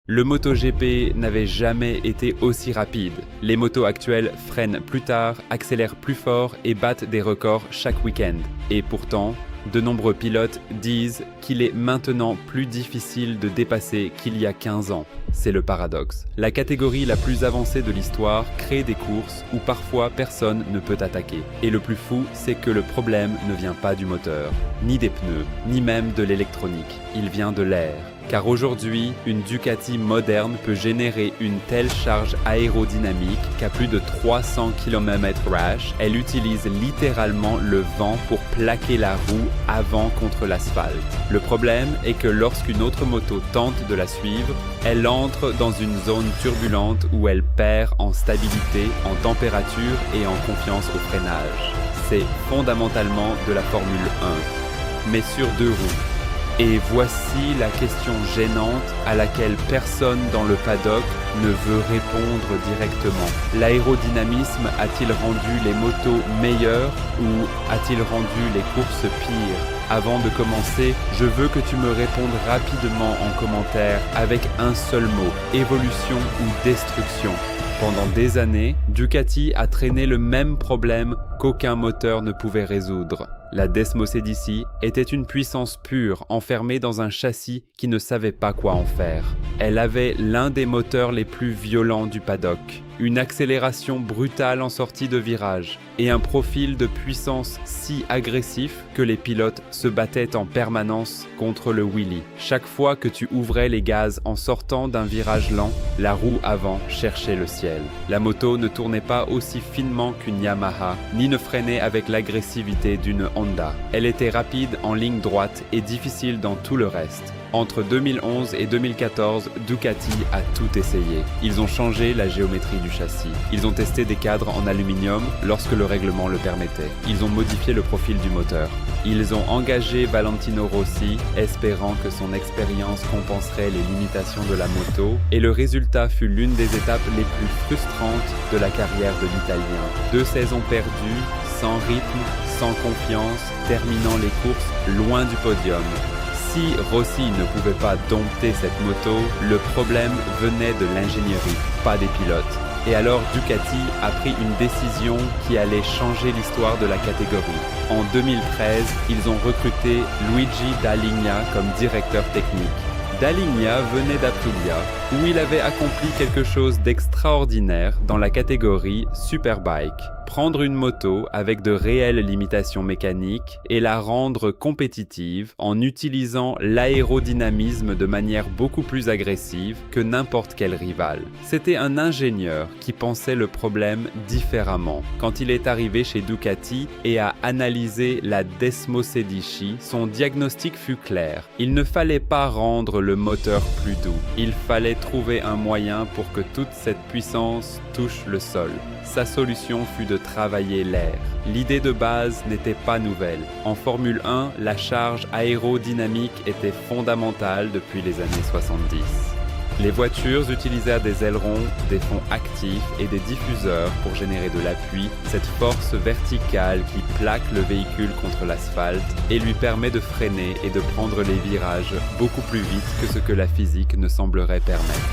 Le MotoGP n'avait jamais été aussi rapide. Les motos actuelles freinent plus tard, accélèrent plus fort et battent des records chaque week-end. Et pourtant, de nombreux pilotes disent qu'il est maintenant plus difficile de dépasser qu'il y a 15 ans. C'est le paradoxe. La catégorie la plus avancée de l'histoire crée des courses où parfois personne ne peut attaquer. Et le plus fou, c'est que le problème ne vient pas du moteur, ni des pneus, ni même de l'électronique. Il vient de l'air. Car aujourd'hui, une Ducati moderne peut générer une telle charge aérodynamique qu'à plus de 300 km/h, elle utilise littéralement le vent pour plaquer la roue avant contre l'asphalte. Le problème est que lorsqu'une autre moto tente de la suivre, elle entre dans une zone turbulente où elle perd en stabilité, en température et en confiance au freinage. C'est fondamentalement de la Formule 1, mais sur deux roues. Et voici la question gênante à laquelle personne dans le paddock ne veut répondre directement. L'aérodynamisme a-t-il rendu les motos meilleures ou a-t-il rendu les courses pires? Avant de commencer, je veux que tu me répondes rapidement en commentaire avec un seul mot, évolution ou destruction. Pendant des années, Ducati a traîné le même problème qu'aucun moteur ne pouvait résoudre. La Desmosedici était une puissance pure enfermée dans un châssis qui ne savait pas quoi en faire. Elle avait l'un des moteurs les plus violents du paddock, une accélération brutale en sortie de virage et un profil de puissance si agressif que les pilotes se battaient en permanence contre le wheelie. Chaque fois que tu ouvrais les gaz en sortant d'un virage lent, la roue avant cherchait le ciel. La moto ne tournait pas aussi finement qu'une Yamaha, ni ne freinait avec l'agressivité d'une Honda. Elle était rapide en ligne droite et difficile dans tout le reste. Entre 2011 et 2014, Ducati a tout essayé. Ils ont changé la géométrie du châssis. Ils ont testé des cadres en aluminium lorsque le règlement le permettait. Ils ont modifié le profil du moteur. Ils ont engagé Valentino Rossi, espérant que son expérience compenserait les limitations de la moto, et le résultat fut l'une des étapes les plus frustrantes de la carrière de l'Italien. 2 saisons perdues, sans rythme, sans confiance, terminant les courses loin du podium. Si Rossi ne pouvait pas dompter cette moto, le problème venait de l'ingénierie, pas des pilotes. Et alors Ducati a pris une décision qui allait changer l'histoire de la catégorie. En 2013, ils ont recruté Luigi Dall'Igna comme directeur technique. Dall'Igna venait d'Aprilia, où il avait accompli quelque chose d'extraordinaire dans la catégorie Superbike. Prendre une moto avec de réelles limitations mécaniques et la rendre compétitive en utilisant l'aérodynamisme de manière beaucoup plus agressive que n'importe quel rival. C'était un ingénieur qui pensait le problème différemment. Quand il est arrivé chez Ducati et a analysé la Desmosedici, son diagnostic fut clair. Il ne fallait pas rendre le moteur plus doux. Il fallait trouver un moyen pour que toute cette puissance touche le sol. Sa solution fut de travailler l'air. L'idée de base n'était pas nouvelle. En Formule 1, la charge aérodynamique était fondamentale depuis les années 70. Les voitures utilisèrent des ailerons, des fonds actifs et des diffuseurs pour générer de l'appui, cette force verticale qui plaque le véhicule contre l'asphalte et lui permet de freiner et de prendre les virages beaucoup plus vite que ce que la physique ne semblerait permettre.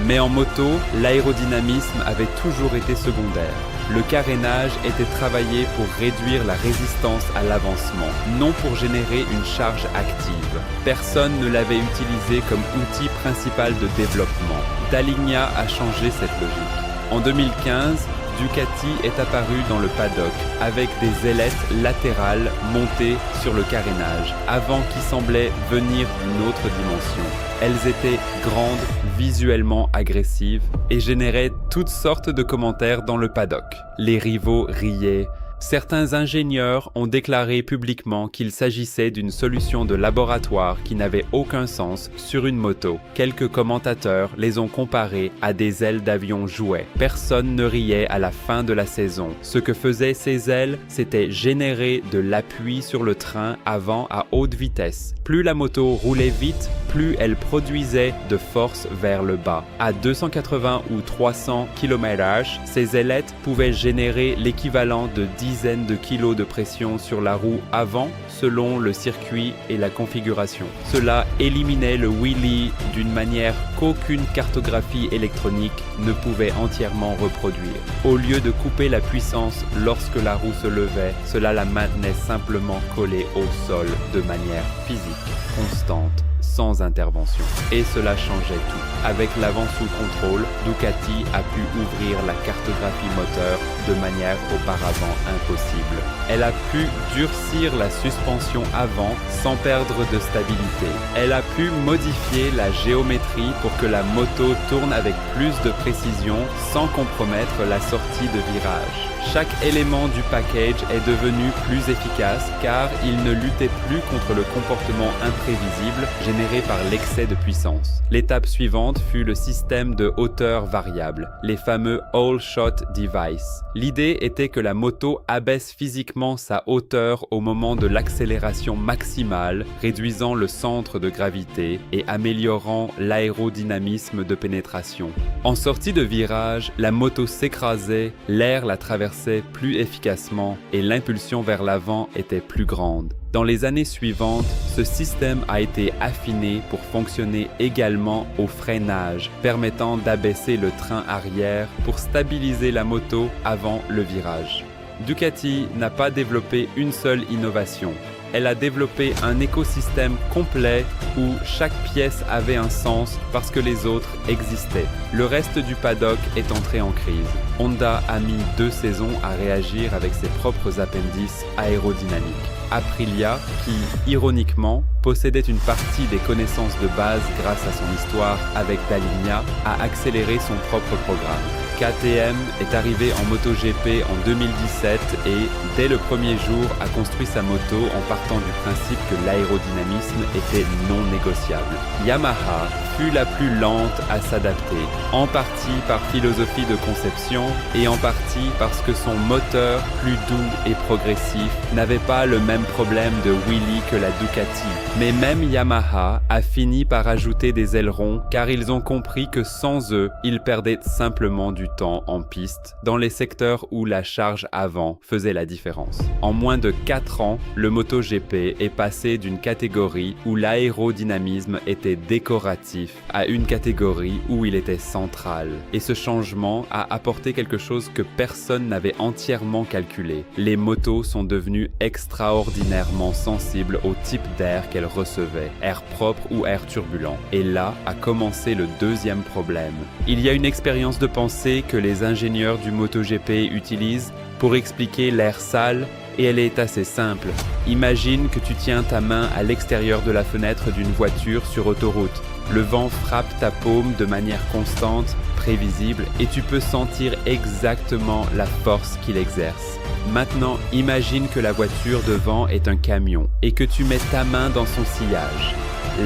Mais en moto, l'aérodynamisme avait toujours été secondaire. Le carénage était travaillé pour réduire la résistance à l'avancement, non pour générer une charge active. Personne ne l'avait utilisé comme outil principal de développement. Dall'Igna a changé cette logique. En 2015, Ducati est apparu dans le paddock avec des ailettes latérales montées sur le carénage, avant qui semblait venir d'une autre dimension. Elles étaient grandes, visuellement agressives et généraient toutes sortes de commentaires dans le paddock. Les rivaux riaient. Certains ingénieurs ont déclaré publiquement qu'il s'agissait d'une solution de laboratoire qui n'avait aucun sens sur une moto. Quelques commentateurs les ont comparés à des ailes d'avion jouets. Personne ne riait à la fin de la saison. Ce que faisaient ces ailes, c'était générer de l'appui sur le train avant à haute vitesse. Plus la moto roulait vite, plus elle produisait de force vers le bas. À 280 ou 300 km/h, ces ailettes pouvaient générer l'équivalent de 10 dizaines de kilos de pression sur la roue avant selon le circuit et la configuration. Cela éliminait le wheelie d'une manière qu'aucune cartographie électronique ne pouvait entièrement reproduire. Au lieu de couper la puissance lorsque la roue se levait, cela la maintenait simplement collée au sol de manière physique, constante, sans intervention. Et cela changeait tout. Avec l'avant sous contrôle, Ducati a pu ouvrir la cartographie moteur de manière auparavant impossible. Elle a pu durcir la suspension avant sans perdre de stabilité. Elle a pu modifier la géométrie pour que la moto tourne avec plus de précision sans compromettre la sortie de virage. Chaque élément du package est devenu plus efficace car il ne luttait plus contre le comportement imprévisible généré par l'excès de puissance. L'étape suivante fut le système de hauteur variable, les fameux All Shot Device. L'idée était que la moto abaisse physiquement sa hauteur au moment de l'accélération maximale, réduisant le centre de gravité et améliorant l'aérodynamisme de pénétration. En sortie de virage, la moto s'écrasait, l'air la traversait plus efficacement et l'impulsion vers l'avant était plus grande. Dans les années suivantes, ce système a été affiné pour fonctionner également au freinage, permettant d'abaisser le train arrière pour stabiliser la moto avant le virage. Ducati n'a pas développé une seule innovation. Elle a développé un écosystème complet où chaque pièce avait un sens parce que les autres existaient. Le reste du paddock est entré en crise. Honda a mis 2 saisons à réagir avec ses propres appendices aérodynamiques. Aprilia, qui, ironiquement, possédait une partie des connaissances de base grâce à son histoire avec Dalinia, a accéléré son propre programme. KTM est arrivé en MotoGP en 2017 et, dès le premier jour, a construit sa moto en partant du principe que l'aérodynamisme était non négociable. Yamaha fut la plus lente à s'adapter, en partie par philosophie de conception et en partie parce que son moteur, plus doux et progressif, n'avait pas le même problème de wheelie que la Ducati. Mais même Yamaha a fini par ajouter des ailerons car ils ont compris que sans eux, ils perdaient simplement du temps en piste dans les secteurs où la charge avant faisait la différence. En moins de 4 ans, le MotoGP est passé d'une catégorie où l'aérodynamisme était décoratif à une catégorie où il était central. Et ce changement a apporté quelque chose que personne n'avait entièrement calculé. Les motos sont devenues extraordinairement sensibles au type d'air qu'elles recevaient, air propre ou air turbulent. Et là a commencé le deuxième problème. Il y a une expérience de pensée que les ingénieurs du MotoGP utilisent pour expliquer l'air sale et elle est assez simple. Imagine que tu tiens ta main à l'extérieur de la fenêtre d'une voiture sur autoroute. Le vent frappe ta paume de manière constante, prévisible et tu peux sentir exactement la force qu'il exerce. Maintenant, imagine que la voiture devant est un camion et que tu mets ta main dans son sillage.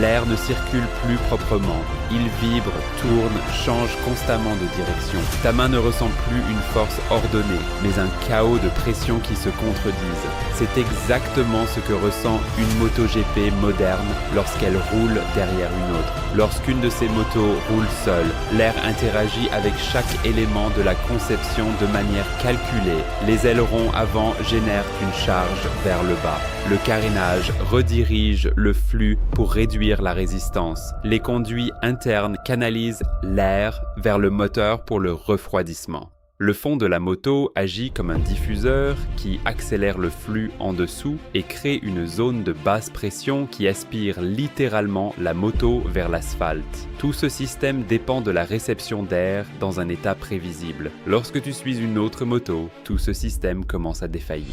L'air ne circule plus proprement. Il vibre, tourne, change constamment de direction. Ta main ne ressent plus une force ordonnée, mais un chaos de pression qui se contredisent. C'est exactement ce que ressent une MotoGP moderne lorsqu'elle roule derrière une autre. Lorsqu'une de ces motos roule seule, l'air interagit avec chaque élément de la conception de manière calculée. Les ailerons avant génèrent une charge vers le bas. Le carénage redirige le flux pour réduire la résistance. Les conduits internes canalisent l'air vers le moteur pour le refroidissement. Le fond de la moto agit comme un diffuseur qui accélère le flux en dessous et crée une zone de basse pression qui aspire littéralement la moto vers l'asphalte. Tout ce système dépend de la réception d'air dans un état prévisible. Lorsque tu suis une autre moto, tout ce système commence à défaillir.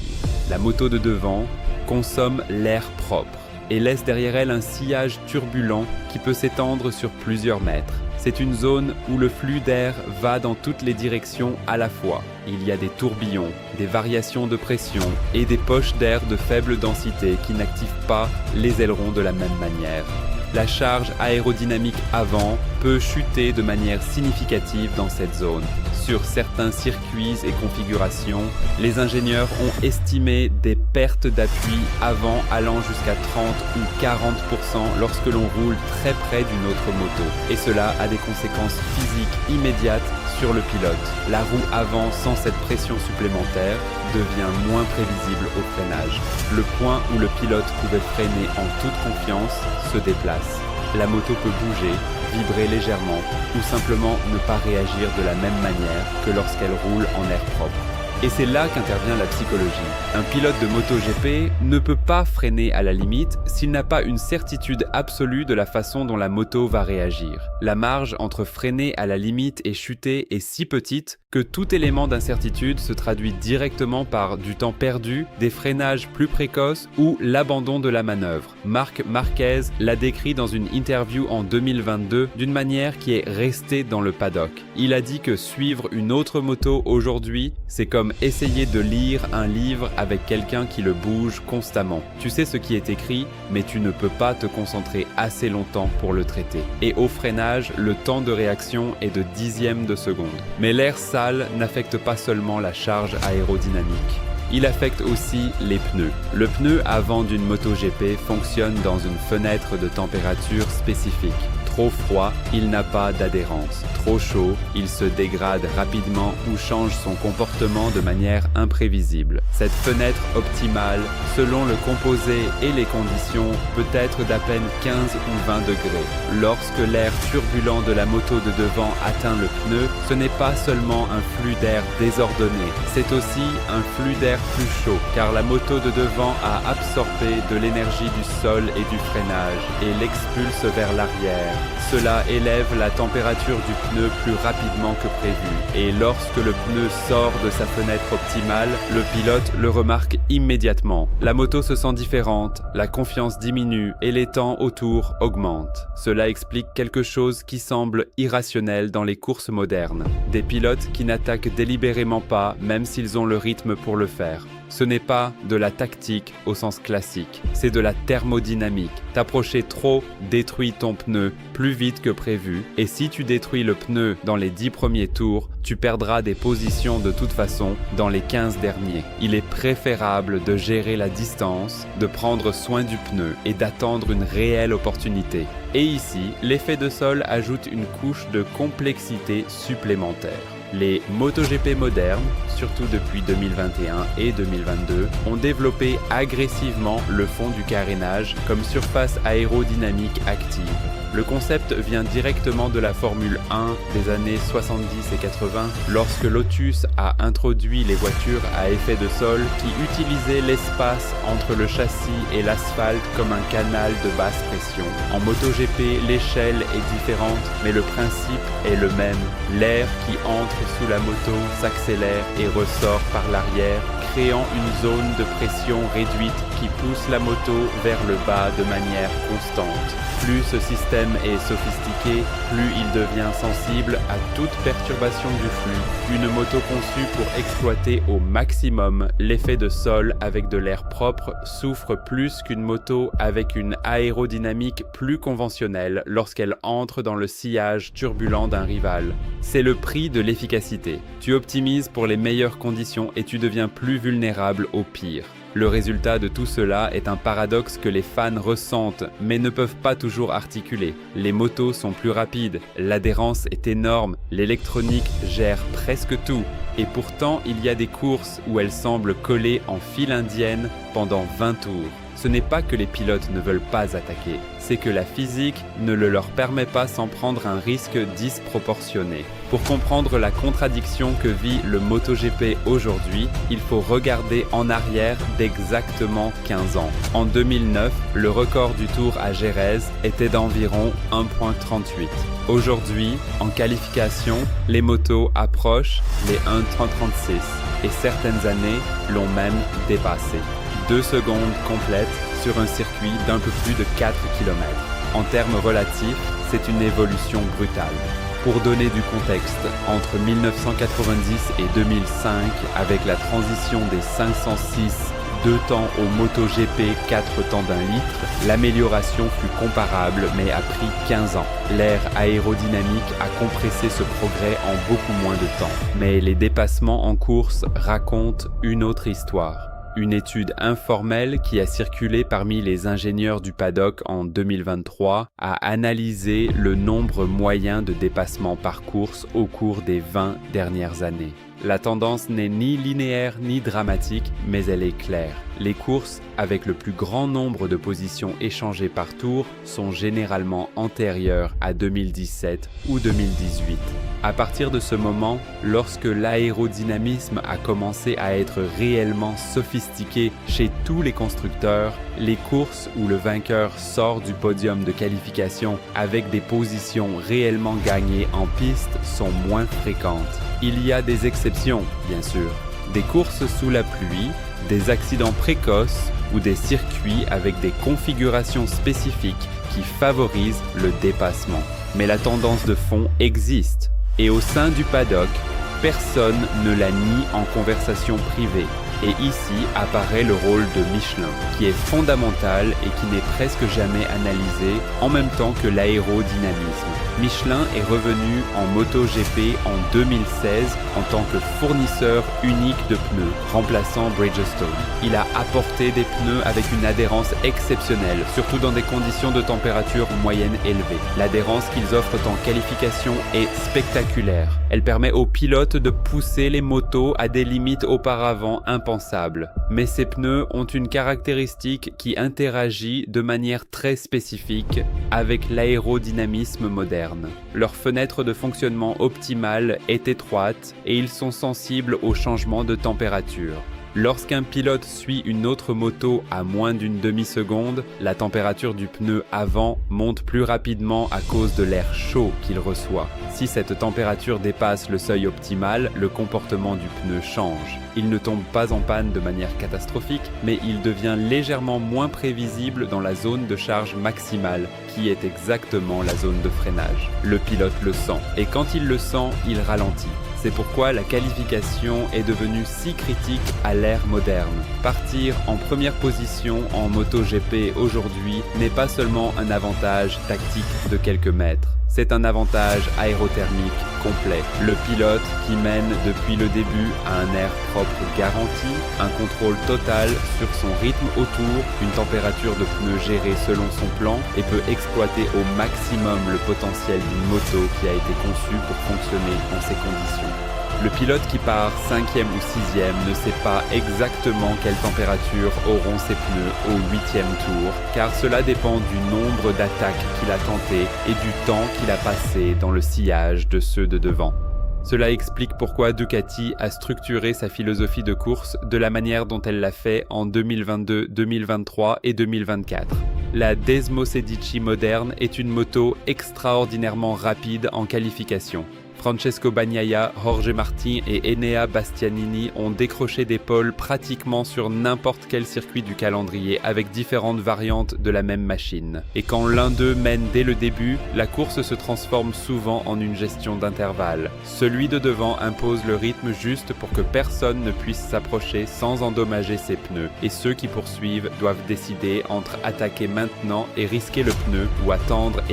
La moto de devant consomme l'air propre et laisse derrière elle un sillage turbulent qui peut s'étendre sur plusieurs mètres. C'est une zone où le flux d'air va dans toutes les directions à la fois. Il y a des tourbillons, des variations de pression et des poches d'air de faible densité qui n'activent pas les ailerons de la même manière. La charge aérodynamique avant peut chuter de manière significative dans cette zone. Sur certains circuits et configurations, les ingénieurs ont estimé des pertes d'appui avant allant jusqu'à 30 ou 40% lorsque l'on roule très près d'une autre moto. Et cela a des conséquences physiques immédiates sur le pilote. La roue avant sans cette pression supplémentaire devient moins prévisible au freinage. Le point où le pilote pouvait freiner en toute confiance se déplace. La moto peut bouger, vibrer légèrement ou simplement ne pas réagir de la même manière que lorsqu'elle roule en air propre. Et c'est là qu'intervient la psychologie. Un pilote de MotoGP ne peut pas freiner à la limite s'il n'a pas une certitude absolue de la façon dont la moto va réagir. La marge entre freiner à la limite et chuter est si petite que tout élément d'incertitude se traduit directement par du temps perdu, des freinages plus précoces ou l'abandon de la manœuvre. Marc Marquez l'a décrit dans une interview en 2022 d'une manière qui est restée dans le paddock. Il a dit que suivre une autre moto aujourd'hui, c'est comme essayer de lire un livre avec quelqu'un qui le bouge constamment. Tu sais ce qui est écrit, mais tu ne peux pas te concentrer assez longtemps pour le traiter. Et au freinage, le temps de réaction est de dixièmes de seconde. Mais l'air sale n'affecte pas seulement la charge aérodynamique. Il affecte aussi les pneus. Le pneu avant d'une MotoGP fonctionne dans une fenêtre de température spécifique. Trop froid, il n'a pas d'adhérence. Trop chaud, il se dégrade rapidement ou change son comportement de manière imprévisible. Cette fenêtre optimale, selon le composé et les conditions, peut être d'à peine 15 ou 20 degrés. Lorsque l'air turbulent de la moto de devant atteint le pneu, ce n'est pas seulement un flux d'air désordonné, c'est aussi un flux d'air plus chaud, car la moto de devant a absorbé de l'énergie du sol et du freinage et l'expulse vers l'arrière. Cela élève la température du pneu plus rapidement que prévu. Et lorsque le pneu sort de sa fenêtre optimale, le pilote le remarque immédiatement. La moto se sent différente, la confiance diminue et les temps autour augmentent. Cela explique quelque chose qui semble irrationnel dans les courses modernes. Des pilotes qui n'attaquent délibérément pas, même s'ils ont le rythme pour le faire. Ce n'est pas de la tactique au sens classique, c'est de la thermodynamique. T'approcher trop détruit ton pneu plus vite que prévu, et si tu détruis le pneu dans les 10 premiers tours, tu perdras des positions de toute façon dans les 15 derniers. Il est préférable de gérer la distance, de prendre soin du pneu et d'attendre une réelle opportunité. Et ici, l'effet de sol ajoute une couche de complexité supplémentaire. Les MotoGP modernes, surtout depuis 2021 et 2022, ont développé agressivement le fond du carénage comme surface aérodynamique active. Le concept vient directement de la Formule 1 des années 70 et 80, lorsque Lotus a introduit les voitures à effet de sol qui utilisaient l'espace entre le châssis et l'asphalte comme un canal de basse pression. En MotoGP, l'échelle est différente, mais le principe est le même. L'air qui entre sous la moto s'accélère et ressort par l'arrière, créant une zone de pression réduite qui pousse la moto vers le bas de manière constante. Plus ce système est sophistiqué, plus il devient sensible à toute perturbation du flux. Une moto conçue pour exploiter au maximum l'effet de sol avec de l'air propre souffre plus qu'une moto avec une aérodynamique plus conventionnelle lorsqu'elle entre dans le sillage turbulent d'un rival. C'est le prix de l'efficacité. Tu optimises pour les meilleures conditions et tu deviens plus vulnérable au pire. Le résultat de tout cela est un paradoxe que les fans ressentent, mais ne peuvent pas toujours articuler. Les motos sont plus rapides, l'adhérence est énorme, l'électronique gère presque tout. Et pourtant, il y a des courses où elles semblent coller en file indienne pendant 20 tours. Ce n'est pas que les pilotes ne veulent pas attaquer, c'est que la physique ne le leur permet pas sans prendre un risque disproportionné. Pour comprendre la contradiction que vit le MotoGP aujourd'hui, il faut regarder en arrière d'exactement 15 ans. En 2009, le record du Tour à Jerez était d'environ 1,38. Aujourd'hui, en qualification, les motos approchent les 1,36 et certaines années l'ont même dépassé. 2 secondes complètes sur un circuit d'un peu plus de 4 km. En termes relatifs, c'est une évolution brutale. Pour donner du contexte, entre 1990 et 2005, avec la transition des 506 2 temps au MotoGP, 4 temps d'un litre, l'amélioration fut comparable mais a pris 15 ans. L'air aérodynamique a compressé ce progrès en beaucoup moins de temps. Mais les dépassements en course racontent une autre histoire. Une étude informelle qui a circulé parmi les ingénieurs du paddock en 2023 a analysé le nombre moyen de dépassements par course au cours des 20 dernières années. La tendance n'est ni linéaire ni dramatique, mais elle est claire. Les courses avec le plus grand nombre de positions échangées par tour sont généralement antérieures à 2017 ou 2018. À partir de ce moment, lorsque l'aérodynamisme a commencé à être réellement sophistiqué chez tous les constructeurs, les courses où le vainqueur sort du podium de qualification avec des positions réellement gagnées en piste sont moins fréquentes. Il y a des exceptions, bien sûr. Des courses sous la pluie, des accidents précoces ou des circuits avec des configurations spécifiques qui favorisent le dépassement. Mais la tendance de fond existe. Et au sein du paddock, personne ne la nie en conversation privée. Et ici apparaît le rôle de Michelin, qui est fondamental et qui n'est presque jamais analysé en même temps que l'aérodynamisme. Michelin est revenu en MotoGP en 2016 en tant que fournisseur unique de pneus, remplaçant Bridgestone. Il a apporté des pneus avec une adhérence exceptionnelle, surtout dans des conditions de température moyenne élevée. L'adhérence qu'ils offrent en qualification est spectaculaire. Elle permet aux pilotes de pousser les motos à des limites auparavant impensables. Mais ces pneus ont une caractéristique qui interagit de manière très spécifique avec l'aérodynamisme moderne. Leur fenêtre de fonctionnement optimale est étroite et ils sont sensibles aux changements de température. Lorsqu'un pilote suit une autre moto à moins d'une demi-seconde, la température du pneu avant monte plus rapidement à cause de l'air chaud qu'il reçoit. Si cette température dépasse le seuil optimal, le comportement du pneu change. Il ne tombe pas en panne de manière catastrophique, mais il devient légèrement moins prévisible dans la zone de charge maximale, qui est exactement la zone de freinage. Le pilote le sent, et quand il le sent, il ralentit. C'est pourquoi la qualification est devenue si critique à l'ère moderne. Partir en première position en MotoGP aujourd'hui n'est pas seulement un avantage tactique de quelques mètres. C'est un avantage aérothermique complet. Le pilote qui mène depuis le début a un air propre garanti, un contrôle total sur son rythme autour, une température de pneu gérée selon son plan et peut exploiter au maximum le potentiel d'une moto qui a été conçue pour fonctionner en ces conditions. Le pilote qui part 5e ou 6e ne sait pas exactement quelle température auront ses pneus au 8e tour, car cela dépend du nombre d'attaques qu'il a tentées et du temps qu'il a passé dans le sillage de ceux de devant. Cela explique pourquoi Ducati a structuré sa philosophie de course de la manière dont elle l'a fait en 2022, 2023 et 2024. La Desmosedici moderne est une moto extraordinairement rapide en qualification. Francesco Bagnaia, Jorge Martin et Enea Bastianini ont décroché des pôles pratiquement sur n'importe quel circuit du calendrier avec différentes variantes de la même machine. Et quand l'un d'eux mène dès le début, la course se transforme souvent en une gestion d'intervalle. Celui de devant impose le rythme juste pour que personne ne puisse s'approcher sans endommager ses pneus. Et ceux qui poursuivent doivent décider entre attaquer maintenant et risquer le pneu ou attendre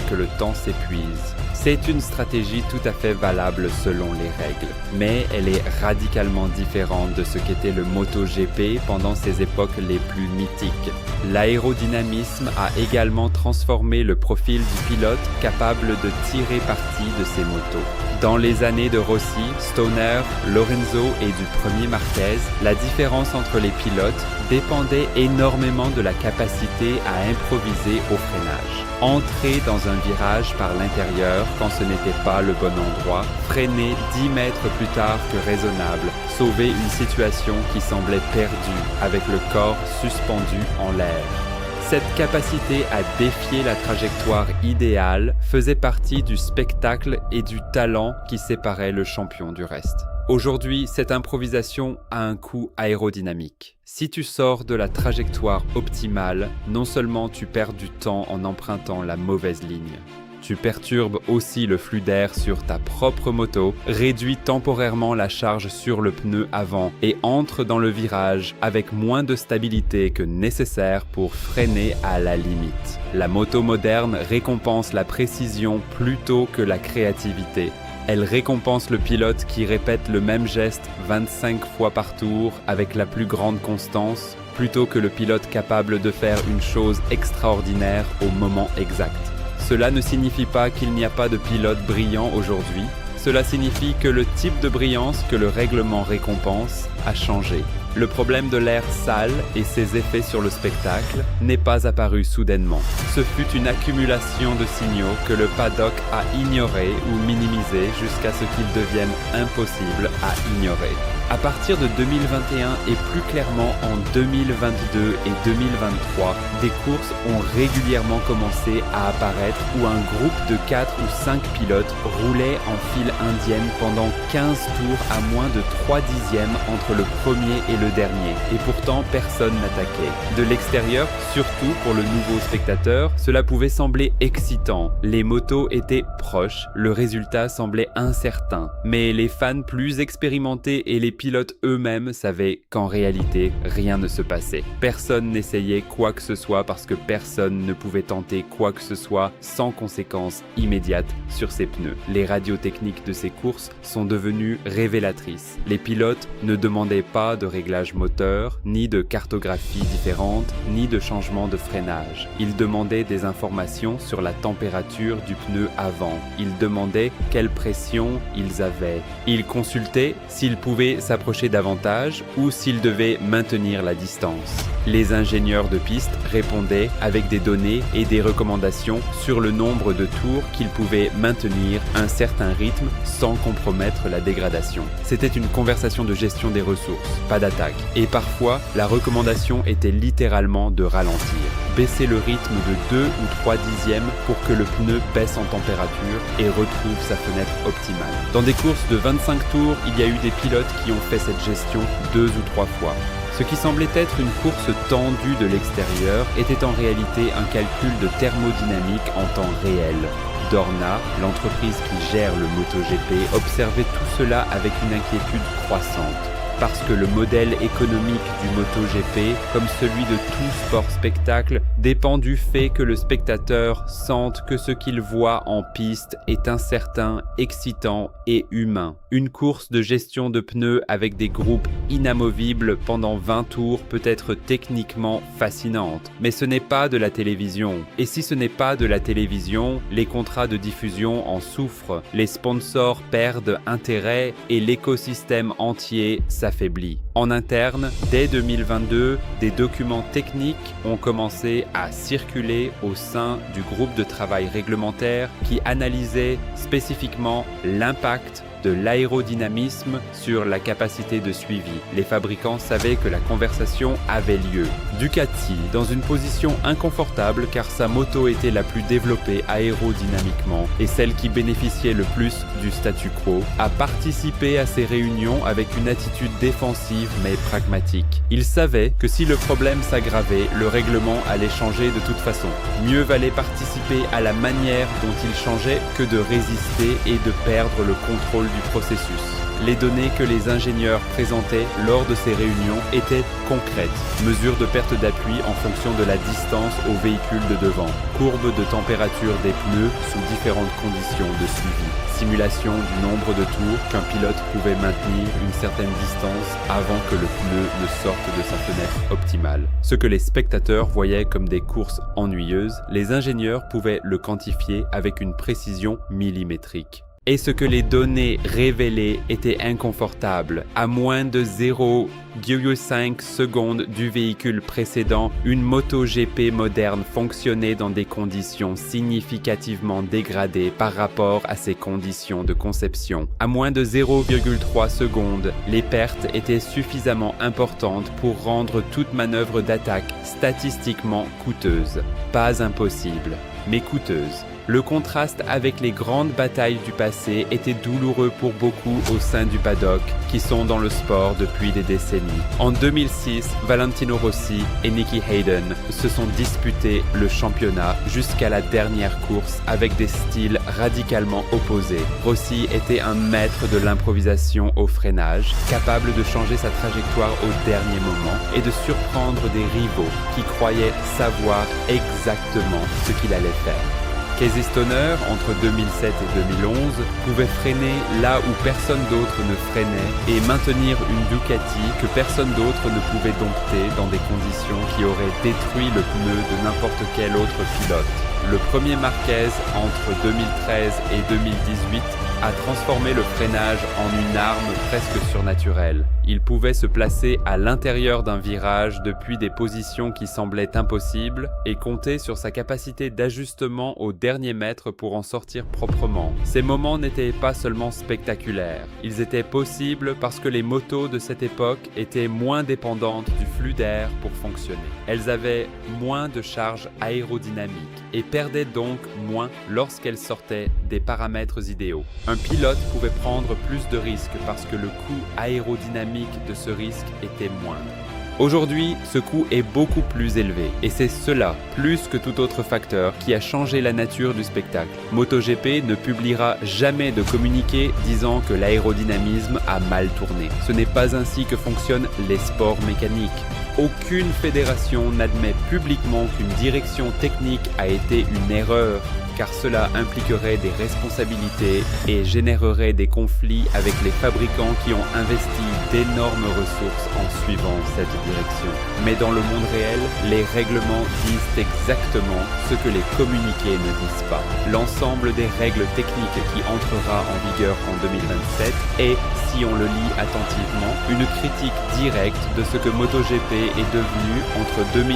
que le temps s'épuise. C'est une stratégie tout à fait valable selon les règles, mais elle est radicalement différente de ce qu'était le MotoGP pendant ses époques les plus mythiques. L'aérodynamisme a également transformé le profil du pilote capable de tirer parti de ses motos. Dans les années de Rossi, Stoner, Lorenzo et du premier Marquez, la différence entre les pilotes dépendait énormément de la capacité à improviser au freinage. Entrer dans un virage par l'intérieur quand ce n'était pas le bon endroit, freiner 10 mètres plus tard que raisonnable, sauver une situation qui semblait perdue avec le corps suspendu en l'air. Cette capacité à défier la trajectoire idéale faisait partie du spectacle et du talent qui séparait le champion du reste. Aujourd'hui, cette improvisation a un coût aérodynamique. Si tu sors de la trajectoire optimale, non seulement tu perds du temps en empruntant la mauvaise ligne, Tu perturbes aussi le flux d'air sur ta propre moto, réduis temporairement la charge sur le pneu avant et entre dans le virage avec moins de stabilité que nécessaire pour freiner à la limite. La moto moderne récompense la précision plutôt que la créativité. Elle récompense le pilote qui répète le même geste 25 fois par tour avec la plus grande constance, plutôt que le pilote capable de faire une chose extraordinaire au moment exact. Cela ne signifie pas qu'il n'y a pas de pilote brillant aujourd'hui, cela signifie que le type de brillance que le règlement récompense a changé. Le problème de l'air sale et ses effets sur le spectacle n'est pas apparu soudainement. Ce fut une accumulation de signaux que le paddock a ignorés ou minimisés jusqu'à ce qu'ils deviennent impossibles à ignorer. À partir de 2021 et plus clairement en 2022 et 2023, des courses ont régulièrement commencé à apparaître où un groupe de 4 ou 5 pilotes roulait en file indienne pendant 15 tours à moins de 3 dixièmes entre le premier et le dernier. Et pourtant, personne n'attaquait. De l'extérieur, surtout pour le nouveau spectateur, cela pouvait sembler excitant. Les motos étaient proches, le résultat semblait incertain. Mais les fans plus expérimentés et les pilotes eux-mêmes savaient qu'en réalité, rien ne se passait. Personne n'essayait quoi que ce soit parce que personne ne pouvait tenter quoi que ce soit sans conséquences immédiates sur ses pneus. Les radios techniques de ces courses sont devenues révélatrices. Les pilotes ne demandaient pas de réglage moteur, ni de cartographie différente, ni de changement de freinage. Ils demandaient des informations sur la température du pneu avant. Ils demandaient quelle pression ils avaient. Ils consultaient s'ils pouvaient s'approcher davantage ou s'ils devaient maintenir la distance. Les ingénieurs de piste répondaient avec des données et des recommandations sur le nombre de tours qu'ils pouvaient maintenir un certain rythme sans compromettre la dégradation. C'était une conversation de gestion des ressources, pas d'attaque. Et parfois, la recommandation était littéralement de ralentir. Baisser le rythme de 2 ou 3 dixièmes pour que le pneu baisse en température et retrouve sa fenêtre optimale. Dans des courses de 25 tours, il y a eu des pilotes qui ont fait cette gestion 2 ou 3 fois. Ce qui semblait être une course tendue de l'extérieur était en réalité un calcul de thermodynamique en temps réel. Dorna, l'entreprise qui gère le MotoGP, observait tout cela avec une inquiétude croissante. Parce que le modèle économique du MotoGP, comme celui de tout sport-spectacle, dépend du fait que le spectateur sente que ce qu'il voit en piste est incertain, excitant et humain. Une course de gestion de pneus avec des groupes inamovibles pendant 20 tours peut être techniquement fascinante, mais ce n'est pas de la télévision. Et si ce n'est pas de la télévision, les contrats de diffusion en souffrent, les sponsors perdent intérêt et l'écosystème entier s'affaiblit. En interne, dès 2022, des documents techniques ont commencé à circuler au sein du groupe de travail réglementaire qui analysait spécifiquement l'impact de l'aérodynamisme sur la capacité de suivi. Les fabricants savaient que la conversation avait lieu. Ducati, dans une position inconfortable car sa moto était la plus développée aérodynamiquement et celle qui bénéficiait le plus du statu quo, a participé à ces réunions avec une attitude défensive mais pragmatique. Il savait que si le problème s'aggravait, le règlement allait changer de toute façon. Mieux valait participer à la manière dont il changeait que de résister et de perdre le contrôle du processus. Les données que les ingénieurs présentaient lors de ces réunions étaient concrètes. Mesures de perte d'appui en fonction de la distance au véhicule de devant, courbe de température des pneus sous différentes conditions de suivi, simulation du nombre de tours qu'un pilote pouvait maintenir une certaine distance avant que le pneu ne sorte de sa fenêtre optimale. Ce que les spectateurs voyaient comme des courses ennuyeuses, les ingénieurs pouvaient le quantifier avec une précision millimétrique. Et ce que les données révélaient était inconfortable. À moins de 0,5 secondes du véhicule précédent, une MotoGP moderne fonctionnait dans des conditions significativement dégradées par rapport à ses conditions de conception. À moins de 0,3 secondes, les pertes étaient suffisamment importantes pour rendre toute manœuvre d'attaque statistiquement coûteuse. Pas impossible, mais coûteuse. Le contraste avec les grandes batailles du passé était douloureux pour beaucoup au sein du paddock, qui sont dans le sport depuis des décennies. En 2006, Valentino Rossi et Nicky Hayden se sont disputés le championnat jusqu'à la dernière course avec des styles radicalement opposés. Rossi était un maître de l'improvisation au freinage, capable de changer sa trajectoire au dernier moment et de surprendre des rivaux qui croyaient savoir exactement ce qu'il allait faire. Casey Stoner, entre 2007 et 2011, pouvait freiner là où personne d'autre ne freinait et maintenir une Ducati que personne d'autre ne pouvait dompter dans des conditions qui auraient détruit le pneu de n'importe quel autre pilote. Le premier Marquez, entre 2013 et 2018, a transformé le freinage en une arme presque surnaturelle. Il pouvait se placer à l'intérieur d'un virage depuis des positions qui semblaient impossibles et compter sur sa capacité d'ajustement au dernier mètre pour en sortir proprement. Ces moments n'étaient pas seulement spectaculaires, ils étaient possibles parce que les motos de cette époque étaient moins dépendantes du flux d'air pour fonctionner. Elles avaient moins de charge aérodynamique et perdaient donc moins lorsqu'elles sortaient des paramètres idéaux. Un pilote pouvait prendre plus de risques parce que le coût aérodynamique de ce risque était moindre. Aujourd'hui, ce coût est beaucoup plus élevé et c'est cela, plus que tout autre facteur, qui a changé la nature du spectacle. MotoGP ne publiera jamais de communiqué disant que l'aérodynamisme a mal tourné. Ce n'est pas ainsi que fonctionnent les sports mécaniques. Aucune fédération n'admet publiquement qu'une direction technique a été une erreur, car cela impliquerait des responsabilités et générerait des conflits avec les fabricants qui ont investi d'énormes ressources en suivant cette direction. Mais dans le monde réel, les règlements disent exactement ce que les communiqués ne disent pas. L'ensemble des règles techniques qui entrera en vigueur en 2027 est, si on le lit attentivement, une critique directe de ce que MotoGP est devenu entre 2020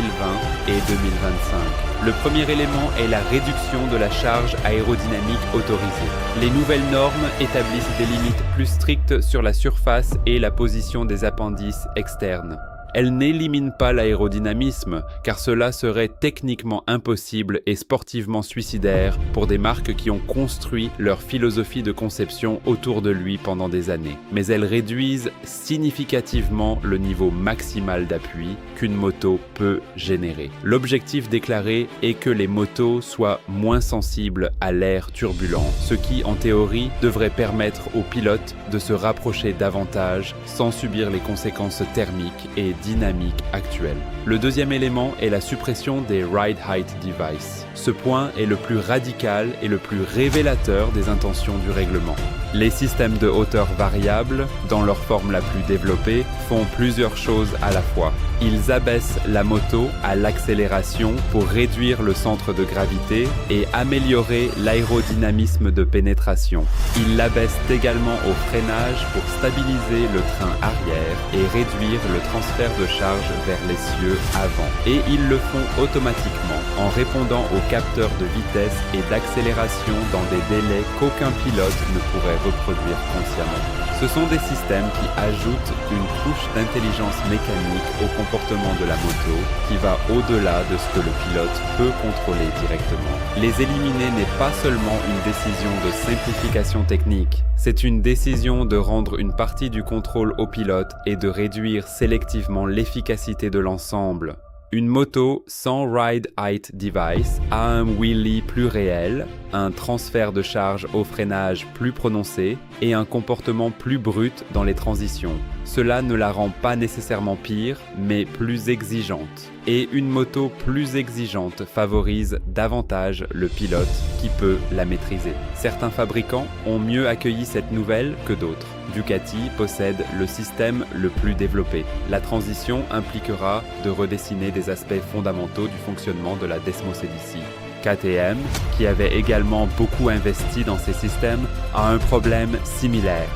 et 2025. Le premier élément est la réduction de la charge aérodynamique autorisée. Les nouvelles normes établissent des limites plus strictes sur la surface et la position des appendices externes. Elles n'éliminent pas l'aérodynamisme, car cela serait techniquement impossible et sportivement suicidaire pour des marques qui ont construit leur philosophie de conception autour de lui pendant des années. Mais elles réduisent significativement le niveau maximal d'appui qu'une moto peut générer. L'objectif déclaré est que les motos soient moins sensibles à l'air turbulent, ce qui, en théorie, devrait permettre aux pilotes de se rapprocher davantage sans subir les conséquences thermiques et dynamique actuelle. Le deuxième élément est la suppression des Ride Height Devices. Ce point est le plus radical et le plus révélateur des intentions du règlement. Les systèmes de hauteur variable, dans leur forme la plus développée, font plusieurs choses à la fois. Ils abaissent la moto à l'accélération pour réduire le centre de gravité et améliorer l'aérodynamisme de pénétration. Ils l'abaissent également au freinage pour stabiliser le train arrière et réduire le transfert de charge vers l'essieu avant. Et ils le font automatiquement en répondant aux capteurs de vitesse et d'accélération dans des délais qu'aucun pilote ne pourrait reproduire consciemment. Ce sont des systèmes qui ajoutent une couche d'intelligence mécanique au comportement de la moto qui va au-delà de ce que le pilote peut contrôler directement. Les éliminer n'est pas seulement une décision de simplification technique, c'est une décision de rendre une partie du contrôle au pilote et de réduire sélectivement l'efficacité de l'ensemble. Une moto sans Ride Height Device a un wheelie plus réel, un transfert de charge au freinage plus prononcé et un comportement plus brut dans les transitions. Cela ne la rend pas nécessairement pire, mais plus exigeante. Et une moto plus exigeante favorise davantage le pilote qui peut la maîtriser. Certains fabricants ont mieux accueilli cette nouvelle que d'autres. Ducati possède le système le plus développé. La transition impliquera de redessiner des aspects fondamentaux du fonctionnement de la Desmosedici. KTM, qui avait également beaucoup investi dans ces systèmes, a un problème similaire.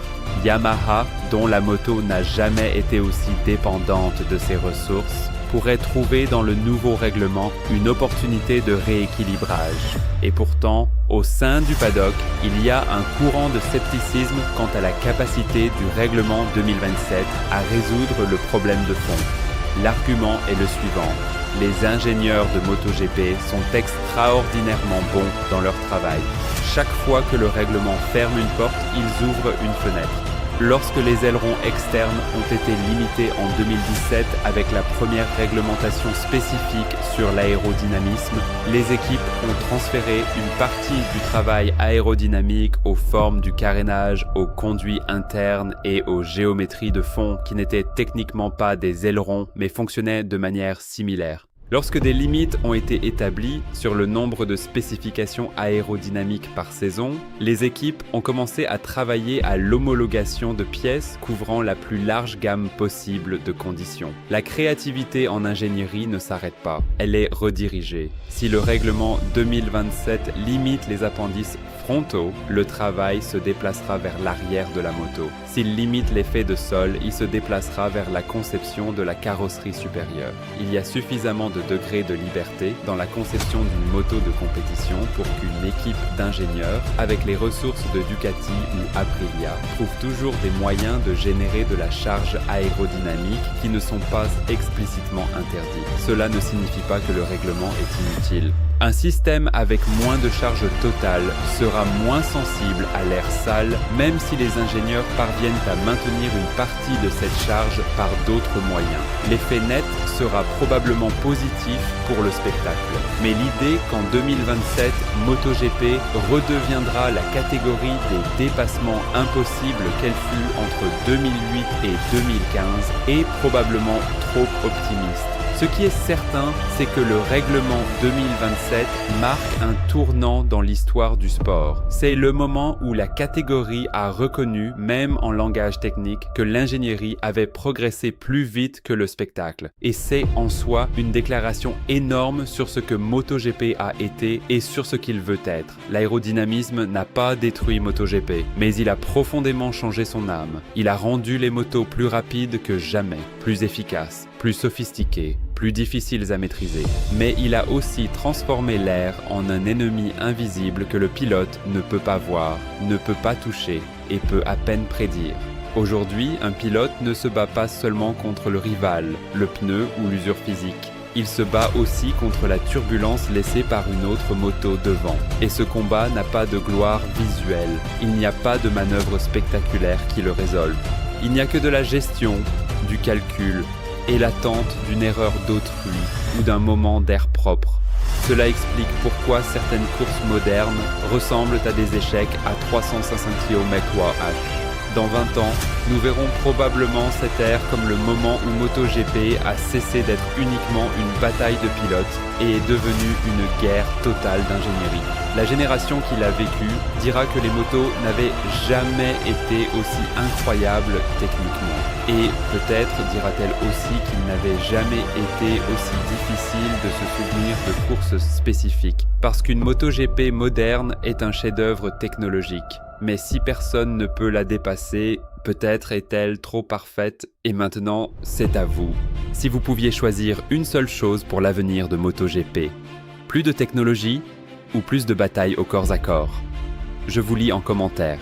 Yamaha, dont la moto n'a jamais été aussi dépendante de ses ressources, pourrait trouver dans le nouveau règlement une opportunité de rééquilibrage. Et pourtant, au sein du paddock, il y a un courant de scepticisme quant à la capacité du règlement 2027 à résoudre le problème de fond. L'argument est le suivant. Les ingénieurs de MotoGP sont extraordinairement bons dans leur travail. Chaque fois que le règlement ferme une porte, ils ouvrent une fenêtre. Lorsque les ailerons externes ont été limités en 2017 avec la première réglementation spécifique sur l'aérodynamisme, les équipes ont transféré une partie du travail aérodynamique aux formes du carénage, aux conduits internes et aux géométries de fond qui n'étaient techniquement pas des ailerons mais fonctionnaient de manière similaire. Lorsque des limites ont été établies sur le nombre de spécifications aérodynamiques par saison, les équipes ont commencé à travailler à l'homologation de pièces couvrant la plus large gamme possible de conditions. La créativité en ingénierie ne s'arrête pas, elle est redirigée. Si le règlement 2027 limite les appendices frontaux, le travail se déplacera vers l'arrière de la moto. S'il limite l'effet de sol, il se déplacera vers la conception de la carrosserie supérieure. Il y a suffisamment de degrés de liberté dans la conception d'une moto de compétition pour qu'une équipe d'ingénieurs, avec les ressources de Ducati ou Aprilia, trouve toujours des moyens de générer de la charge aérodynamique qui ne sont pas explicitement interdits. Cela ne signifie pas que le règlement est inutile. Un système avec moins de charge totale sera moins sensible à l'air sale, même si les ingénieurs parviennent à maintenir une partie de cette charge par d'autres moyens. L'effet net sera probablement positif pour le spectacle. Mais l'idée qu'en 2027, MotoGP redeviendra la catégorie des dépassements impossibles qu'elle fut entre 2008 et 2015 est probablement trop optimiste. Ce qui est certain, c'est que le règlement 2027 marque un tournant dans l'histoire du sport. C'est le moment où la catégorie a reconnu, même en langage technique, que l'ingénierie avait progressé plus vite que le spectacle. Et c'est en soi une déclaration énorme sur ce que MotoGP a été et sur ce qu'il veut être. L'aérodynamisme n'a pas détruit MotoGP, mais il a profondément changé son âme. Il a rendu les motos plus rapides que jamais, plus efficaces, plus sophistiquées, plus difficiles à maîtriser. Mais il a aussi transformé l'air en un ennemi invisible que le pilote ne peut pas voir, ne peut pas toucher et peut à peine prédire. Aujourd'hui, un pilote ne se bat pas seulement contre le rival, le pneu ou l'usure physique. Il se bat aussi contre la turbulence laissée par une autre moto devant. Et ce combat n'a pas de gloire visuelle. Il n'y a pas de manœuvre spectaculaire qui le résolve. Il n'y a que de la gestion, du calcul, et l'attente d'une erreur d'autrui ou d'un moment d'air propre. Cela explique pourquoi certaines courses modernes ressemblent à des échecs à 365 km/h. Dans 20 ans, nous verrons probablement cette ère comme le moment où MotoGP a cessé d'être uniquement une bataille de pilotes et est devenue une guerre totale d'ingénierie. La génération qui l'a vécu dira que les motos n'avaient jamais été aussi incroyables techniquement. Et peut-être dira-t-elle aussi qu'il n'avait jamais été aussi difficile de se souvenir de courses spécifiques. Parce qu'une MotoGP moderne est un chef-d'œuvre technologique. Mais si personne ne peut la dépasser, peut-être est-elle trop parfaite et maintenant, c'est à vous. Si vous pouviez choisir une seule chose pour l'avenir de MotoGP, plus de technologie ou plus de batailles au corps à corps? Je vous lis en commentaire.